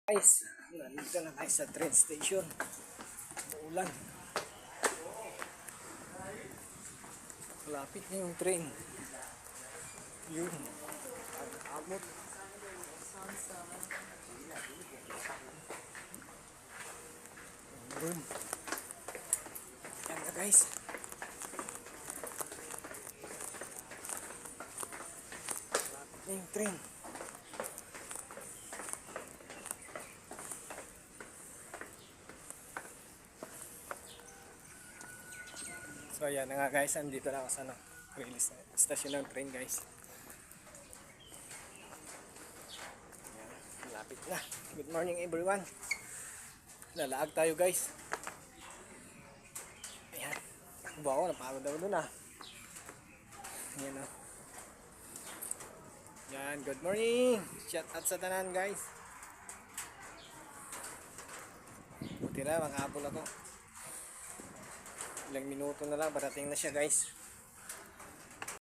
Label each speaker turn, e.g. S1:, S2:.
S1: Guys, nandito na tayo sa train station. Uulan. Malapit na yung train. Yun. Abot. Boom. Yan na guys. Malapit na yung train. So yan na nga guys, andito na ako sa station ng train guys. Yan, malapit na. Good morning everyone. Lalaag tayo guys. Ayan. Buwa ako, napagod ako dun ah. Ayan o. Yan, good morning. Shout out sa tanan guys. Buti na, makahabol ako. Ilang minuto na lang, parating na siya guys.